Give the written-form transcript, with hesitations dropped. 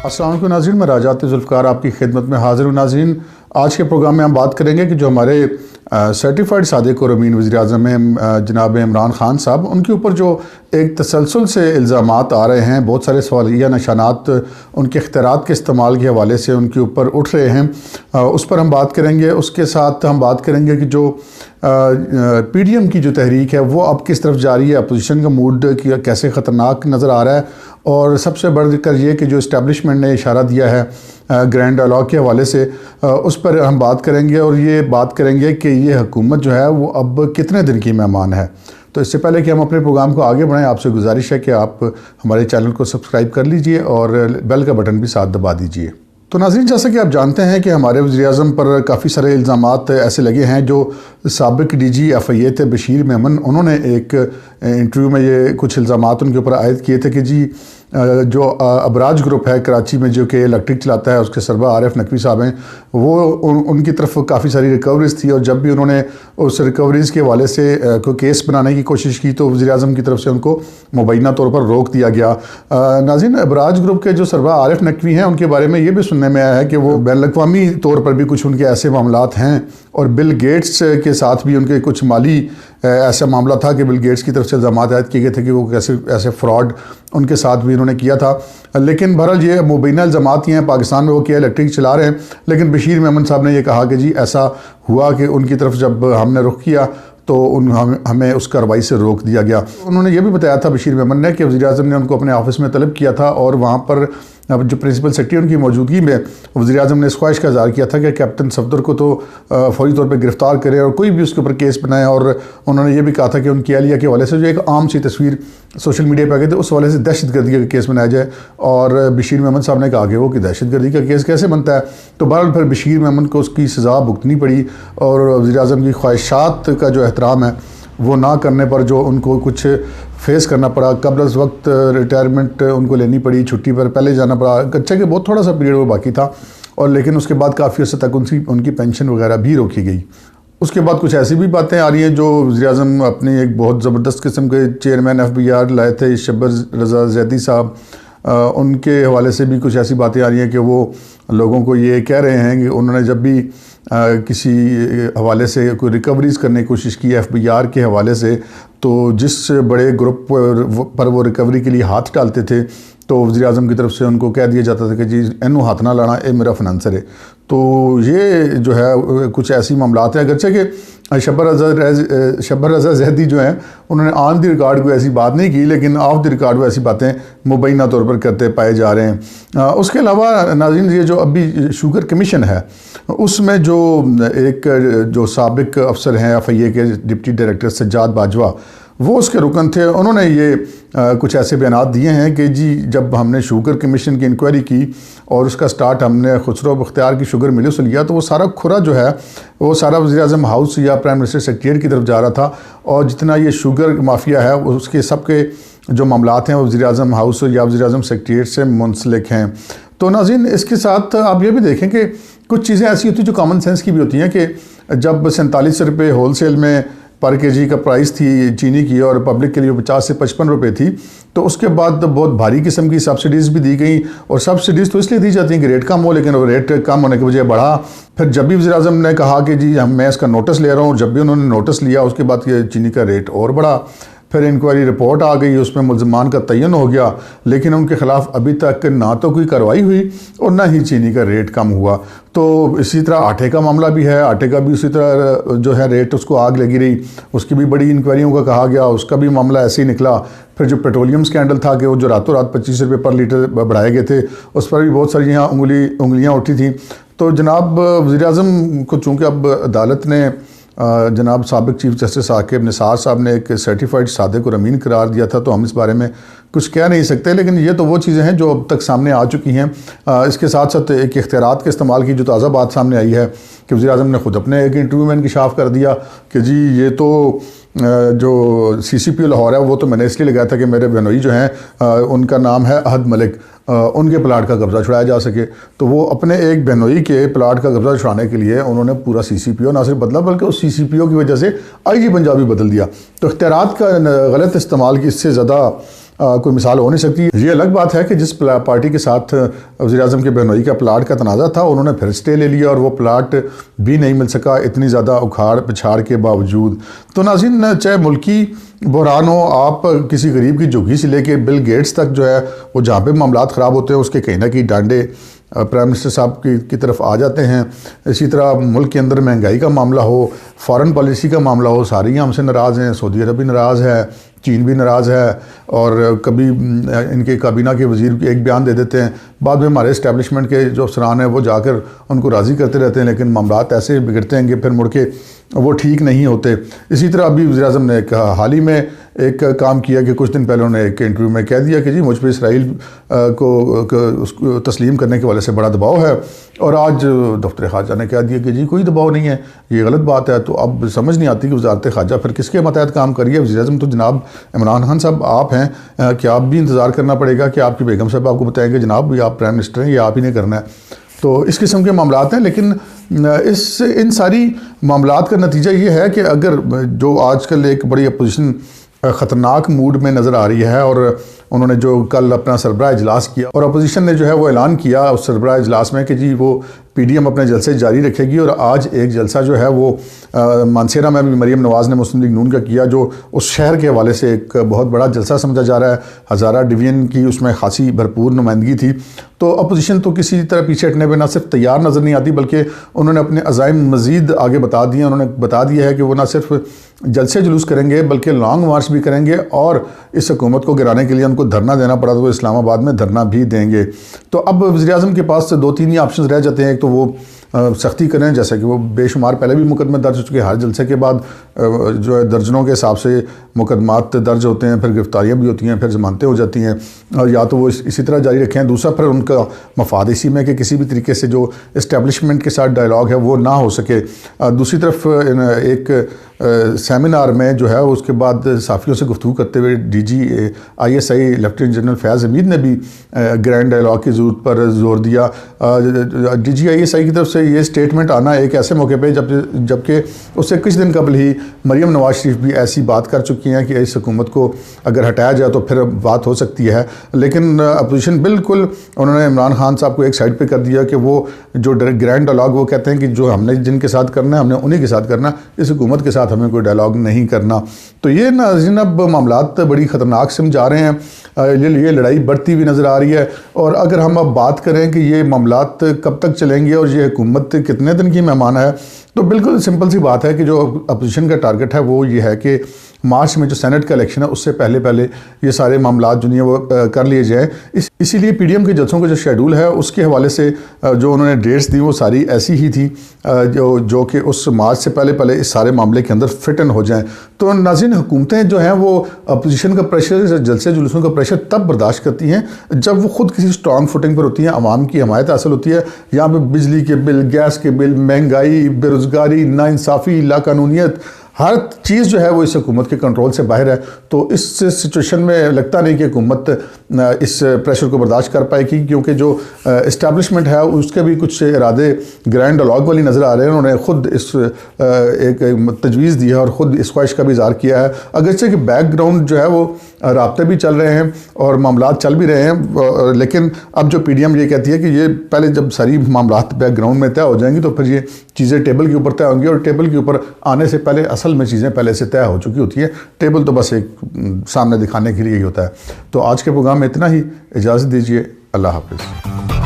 अस्सलाम वालेकुम नाज़रीन, मैं राजात ज़ुल्फ़िकार आपकी खिदमत में हाज़िर हूँ। नाज़रीन, आज के प्रोग्राम में हम बात करेंगे कि जो हमारे सर्टिफाइड सादिक और अमीन वज़ीर-ए-आज़म हैं जनाब इमरान ख़ान साहब, उनके ऊपर जो एक तसलसल से इल्ज़ामात आ रहे हैं, बहुत सारे सवालिया निशानात उनके इख्तियारात के इस्तेमाल के हवाले से उनके ऊपर उठ रहे हैं, उस पर हम बात करेंगे। उसके साथ हम बात करेंगे कि जो PDM की जो तहरीक है वो अब किस तरफ जा रही है, अपोजिशन का मूड कैसे ख़तरनाक नज़र आ रहा है, और सबसे बढ़कर ये कि जो इस्टेब्लिशमेंट ने इशारा दिया है ग्रैंड डायलॉग के हवाले से, उस पर हम बात करेंगे। और ये बात करेंगे कि ये हुकूमत जो है वो अब कितने दिन की मेहमान है। तो इससे पहले कि हम अपने प्रोग्राम को आगे बढ़ाएं, आपसे गुजारिश है कि आप हमारे चैनल को सब्सक्राइब कर लीजिए और बेल का बटन भी साथ दबा दीजिए। तो नाज़रीन, जैसा कि आप जानते हैं कि हमारे वज़ीर-ए-आज़म पर काफ़ी सारे इल्ज़ामात ऐसे लगे हैं। जो साबिक़ DG FIA थे बशीर मेमन, उन्होंने एक इंटरव्यू में ये कुछ इल्ज़ामात उनके ऊपर आयद किए थे कि जी जो अबराज ग्रुप है कराची में जो कि इलेक्ट्रिक चलाता है, उसके सरबराह आरिफ नकवी साहब हैं, वो उनकी तरफ काफ़ी सारी रिकवरीज़ थी, और जब भी उन्होंने उस रिकवरीज़ के हवाले से कोई केस बनाने की कोशिश की तो वज़ीर-ए-आज़म की तरफ से उनको मुबैना तौर पर रोक दिया गया। नाज़रीन, अबराज ग्रुप के जो सरबराह आरिफ नकवी हैं, उनके बारे में ये भी सुनने में आया है कि वो बैनुल-अक़वामी तौर पर भी कुछ उनके ऐसे मामलात हैं, और बिल गेट्स के साथ भी उनके कुछ माली ऐसा मामला था कि बिल गेट्स की तरफ से इल्ज़ामात आयद किए गए थे कि वो कैसे ऐसे फ्रॉड उनके साथ भी उन्होंने किया था। लेकिन बहरहाल ये मुबैना इल्ज़ामात ही हैं, पाकिस्तान में वो क्या इलेक्ट्रिक चला रहे हैं। लेकिन बशीर मेमन साहब ने ये कहा कि जी ऐसा हुआ कि उनकी तरफ जब हमने रुख किया तो हमें उस कार्रवाई से रोक दिया गया। उन्होंने ये भी बताया था बशीर मेमन ने कि वज़ीर-ए-आज़म ने उनको अपने ऑफिस में तलब किया था, और वहाँ पर जो प्रिंसिपल सेक्रेटरी उनकी मौजूदगी में वज़ीर-ए-आज़म ने इस ख्वाहिश का इज़हार किया था कि कैप्टन सफदर को तो फौरी तौर पर गिरफ़्तार करें और कोई भी उसके ऊपर केस बनाए। और उन्होंने ये भी कहा था कि उनकी अहलिया के हवाले से जो एक आम सी तस्वीर सोशल मीडिया पर आ गई थी, उस हवाले से दहशतगर्दी का केस बनाया जाए। और बशीर मेमन साहब ने कहा कि वो कि दहशतगर्दी का केस कैसे बनता है। तो बहरहाल फिर बशीर मेमन को उसकी सज़ा भुगतनी पड़ी, और वज़ीर-ए-आज़म की ख्वाहिशात का जो एहतराम है वो ना करने पर जो उनको कुछ फेस करना पड़ा, कब्ल अज़ वक्त रिटायरमेंट उनको लेनी पड़ी, छुट्टी पर पहले जाना पड़ा। अच्छा कि बहुत थोड़ा सा पीरियड वो बाकी था, और लेकिन उसके बाद काफ़ी अर्से तक उनकी पेंशन वगैरह भी रोकी गई। उसके बाद कुछ ऐसी भी बातें आ रही हैं जो वज़ीर-ए-आज़म अपनी एक बहुत ज़बरदस्त किस्म के चेयरमैन FBR लाए थे शब्बर रज़ा ज़ैदी साहब, उनके हवाले से भी कुछ ऐसी बातें आ रही हैं कि वो लोगों को ये कह रहे हैं कि उन्होंने जब भी किसी हवाले से कोई रिकवरीज़ करने की कोशिश की FBR के हवाले से, तो जिस बड़े ग्रुप पर वो रिकवरी के लिए हाथ डालते थे तो वज़ीर-ए-आज़म की तरफ से उनको कह दिया जाता था कि जी इन्हों हाथ ना लाना, ये मेरा फाइनेंसर है। तो ये जो है कुछ ऐसी मामलात हैं। अगरचे कि शब्बर रज़ा ज़ैदी जो हैं उन्होंने ऑन द रिकॉर्ड कोई ऐसी बात नहीं की, लेकिन ऑफ द रिकॉर्ड वो ऐसी बातें मुबैना तौर पर करते पाए जा रहे हैं। उसके अलावा नाज़रीन, ये जो अभी शुगर कमीशन है उसमें जो साबिक़ अफसर हैं FIA के डिप्टी डायरेक्टर सज्जाद बाजवा, वो उसके रुकन थे। उन्होंने ये कुछ ऐसे बयानात दिए हैं कि जी जब हमने शुगर कमीशन की इंक्वायरी की और उसका स्टार्ट हमने खुसरो बख्तियार की शुगर मिलों से लिया, तो वो सारा खुरा जो है वो सारा वज़ीर-ए-आज़म हाउस या प्राइम मिनिस्टर सेक्रेटेरिएट की तरफ जा रहा था, और जितना ये शुगर माफिया है उसके सबके जो मामलात हैं वो वज़ीर-ए-आज़म हाउस या वज़ीर-ए-आज़म सेक्रेटेरिएट से मुंसलिक हैं। तो नाज़रीन, इसके साथ आप ये भी देखें कि कुछ चीज़ें ऐसी होती हैं जो कॉमन सेंस की भी होती हैं कि जब 47 रुपये होल सेल में पर केजी का प्राइस थी चीनी की, और पब्लिक के लिए 50 से 55 रुपये थी, तो उसके बाद बहुत भारी किस्म की सब्सिडीज़ भी दी गई। और सब्सिडीज़ तो इसलिए दी जाती हैं कि रेट कम हो, लेकिन वो रेट कम होने की वजह बढ़ा। फिर जब भी वज़ीर-ए-आज़म ने कहा कि जी मैं इसका नोटिस ले रहा हूँ, जब भी उन्होंने नोटिस लिया उसके बाद ये चीनी का रेट और बढ़ा। फिर इंक्वायरी रिपोर्ट आ गई, उसमें मुल्ज़मान का तयन हो गया, लेकिन उनके ख़िलाफ़ अभी तक ना तो कोई कार्रवाई हुई और ना ही चीनी का रेट कम हुआ। तो इसी तरह आटे का मामला भी है, आटे का भी उसी तरह जो है रेट उसको आग लगी रही, उसकी भी बड़ी इंक्वायरियों का कहा गया, उसका भी मामला ऐसे ही निकला। फिर जो पेट्रोलियम स्कैंडल था कि वो जो रातों रात 25 रुपये पर लीटर बढ़ाए गए थे, उस पर भी बहुत सारी यहाँ उंगलियाँ उठी थी। तो जनाब वज़ीर-ए-आज़म को चूँकि अब अदालत ने जनाब साबिक़ चीफ जस्टिस आकिब निसार साहब ने एक सर्टिफाइड सादिक और अमीन करार दिया था, तो हम इस बारे में कुछ कह नहीं सकते। लेकिन ये तो वो चीज़ें हैं जो अब तक सामने आ चुकी हैं। इसके साथ साथ एक इख्तियारात के इस्तेमाल की जो ताज़ा बात सामने आई है कि वज़ीर-ए-आज़म ने ख़ुद अपने एक इंटरव्यू में इंकशाफ कर दिया कि जी ये तो जो CCPO लाहौर है वो तो मैंने इसलिए लगाया था कि मेरे बहनोई जो हैं उनका नाम है अहद मलिक, उनके प्लाट का कब्ज़ा छुड़ाया जा सके। तो वो अपने एक बहनोई के प्लाट का कब्ज़ा छुड़ाने के लिए उन्होंने पूरा CCPO ना सिर्फ बदला बल्कि उस CCPO की वजह से IG पंजाबी बदल दिया। तो इख्तियारात का गलत इस्तेमाल की इससे ज़्यादा کوئی مثال ہو نہیں سکتی. یہ الگ بات ہے کہ جس پارٹی کے ساتھ وزیر اعظم کے بہنوئی کا پلاٹ کا تنازع تھا انہوں نے پھر اسٹے لے لیا اور وہ پلاٹ بھی نہیں مل سکا اتنی زیادہ اکھاڑ پچھاڑ کے باوجود. تو ناظرین چاہے ملکی بحران ہو, آپ کسی غریب کی جھگی سے لے کے بل گیٹس تک جو ہے وہ جہاں پہ معاملات خراب ہوتے ہیں اس کے کہیں نہ کہیں ڈانڈے پرائم منسٹر صاحب کی طرف آ جاتے ہیں. اسی طرح ملک کے اندر مہنگائی کا معاملہ ہو, فارن پالیسی کا معاملہ ہو, ساری ہم سے ناراض ہیں, سعودی عرب بھی ناراض ہے, چین بھی ناراض ہے, اور کبھی ان کے کابینہ کے وزیر ایک بیان دے دیتے ہیں, بعد میں ہمارے اسٹیبلشمنٹ کے جو افسران ہیں وہ جا کر ان کو راضی کرتے رہتے ہیں, لیکن معاملات ایسے بگڑتے ہیں کہ پھر مڑ کے وہ ٹھیک نہیں ہوتے. اسی طرح ابھی وزیر اعظم نے حال ہی میں ایک کام کیا کہ کچھ دن پہلے انہوں نے ایک انٹرویو میں کہہ دیا کہ جی مجھ پہ اسرائیل کو اس کو تسلیم کرنے کے والے سے بڑا دباؤ ہے, اور آج دفتر خارجہ نے کہہ دیا کہ جی کوئی دباؤ نہیں ہے, یہ غلط بات ہے. تو اب سمجھ نہیں آتی کہ وزارت خارجہ پھر کس کے ماتحت کام کریے. وزیر اعظم تو جناب عمران خان صاحب آپ ہیں, کہ آپ بھی انتظار کرنا پڑے گا کہ آپ کی بیگم صاحب آپ کو بتائیں کہ جناب یہ آپ پرائم منسٹر ہیں, یہ آپ ہی نے کرنا ہے. تو اس قسم کے معاملات ہیں, لیکن ان ساری معاملات کا نتیجہ یہ ہے کہ اگر جو آج کل ایک بڑی اپوزیشن خطرناک موڈ میں نظر آ رہی ہے, اور انہوں نے جو کل اپنا سربراہ اجلاس کیا اور اپوزیشن نے جو ہے وہ اعلان کیا اس سربراہ اجلاس میں کہ جی وہ پی ڈی ایم اپنے جلسے جاری رکھے گی, اور آج ایک جلسہ جو ہے وہ مانسیرا میں بھی مریم نواز نے مسلم لیگ نون کا کیا, جو اس شہر کے حوالے سے ایک بہت بڑا جلسہ سمجھا جا رہا ہے. ہزارہ ڈویژن کی اس میں خاصی بھرپور نمائندگی تھی. تو اپوزیشن تو کسی طرح پیچھے ہٹنے پہ نہ صرف تیار نظر نہیں آتی, بلکہ انہوں نے اپنے عزائم مزید آگے بتا دیے. انہوں نے بتا دیا ہے کہ وہ نہ صرف جلسے جلوس کریں گے بلکہ لانگ مارچ بھی کریں گے, اور اس حکومت کو گرانے کے لیے ان کو دھرنا دینا پڑا تو وہ اسلام آباد میں دھرنا بھی دیں گے. تو اب وزیر اعظم کے پاس 2-3 ہی آپشنز رہ جاتے ہیں. ایک تو وہ سختی کریں, جیسا کہ وہ بے شمار پہلے بھی مقدمے درج ہو چکے, ہر جلسے کے بعد جو ہے درجنوں کے حساب سے مقدمات درج ہوتے ہیں, پھر گرفتاریاں بھی ہوتی ہیں, پھر ضمانتیں ہو جاتی ہیں, اور یا تو وہ اسی طرح جاری رکھیں. دوسرا پھر ان کا مفاد اسی میں کہ کسی بھی طریقے سے جو اسٹیبلشمنٹ کے ساتھ ڈائلاگ ہے وہ نہ ہو سکے. دوسری طرف ایک سیمینار میں جو ہے اس کے بعد صحافیوں سے گفتگو کرتے ہوئے D G I S I lieutenant general Fayyaz Hameed نے بھی گرینڈ ڈائلاگ کی ضرورت پر زور دیا. ڈی جی آئی ایس آئی کی طرف سے یہ سٹیٹمنٹ آنا ایک ایسے موقع پہ جبکہ اس سے کچھ دن قبل ہی مریم نواز شریف بھی ایسی بات کر چکی ہیں کہ اس حکومت کو اگر ہٹایا جائے تو پھر بات ہو سکتی ہے. لیکن اپوزیشن بالکل انہوں نے عمران خان صاحب کو ایک سائڈ پہ کر دیا کہ وہ جو گرینڈ ڈائلاگ وہ کہتے ہیں کہ جو ہم نے جن کے ساتھ کرنا ہے ہم نے انہی کے ساتھ کرنا, اس حکومت کے ساتھ ہمیں کوئی ڈائلاگ نہیں کرنا. تو یہ ناظرین اب معاملات بڑی خطرناک سمجھ جا رہے ہیں, یہ لڑائی بڑھتی ہوئی نظر آ رہی ہے. اور اگر ہم اب بات کریں کہ یہ معاملات کب تک چلیں گے اور یہ حکومت کتنے دن کی مہمان ہے, تو بالکل سمپل سی بات ہے کہ جو اپوزیشن کا ٹارگٹ ہے وہ یہ ہے کہ مارچ میں جو سینٹ کا الیکشن ہے اس سے پہلے یہ سارے معاملات جو ہیں وہ کر لیے جائیں. اسی لیے پی ڈی ایم کے جلسوں کا جو شیڈول ہے اس کے حوالے سے جو انہوں نے ڈیٹس دی وہ ساری ایسی ہی تھی جو کہ اس مارچ سے پہلے اس سارے معاملے کے اندر فٹ ان ہو جائیں. تو ناظرین حکومتیں جو ہیں وہ اپوزیشن کا پریشر, جلسے جلوسوں کا پریشر تب برداشت کرتی ہیں جب وہ خود کسی سٹرانگ فوٹنگ پر ہوتی ہیں, عوام کی حمایت حاصل ہوتی ہے. یہاں پہ بجلی کے بل, گیس کے بل, مہنگائی, بے روزگاری, ناانصافی, لاقانونیت, ہر چیز جو ہے وہ اس حکومت کے کنٹرول سے باہر ہے. تو اس سچویشن میں لگتا نہیں کہ حکومت اس پریشر کو برداشت کر پائے گی, کیونکہ جو اسٹیبلشمنٹ ہے اس کے بھی کچھ ارادے گرینڈ ڈائلاگ والی نظر آ رہے ہیں. انہوں نے خود اس ایک تجویز دی ہے اور خود اس خواہش کا بھی اظہار کیا ہے, اگرچہ کہ بیک گراؤنڈ جو ہے وہ رابطے بھی چل رہے ہیں اور معاملات چل بھی رہے ہیں. لیکن اب جو پی ڈی ایم یہ کہتی ہے کہ یہ پہلے جب ساری معاملات بیک گراؤنڈ میں طے ہو جائیں گی تو پھر یہ چیزیں ٹیبل کے اوپر طے ہوں گی, اور ٹیبل کے اوپر آنے سے پہلے اصل میں چیزیں پہلے سے طے ہو چکی ہوتی ہیں. ٹیبل تو بس ایک سامنے دکھانے کے لیے ہی ہوتا ہے. تو آج کے پروگرام میں اتنا ہی, اجازت دیجیے, اللہ حافظ.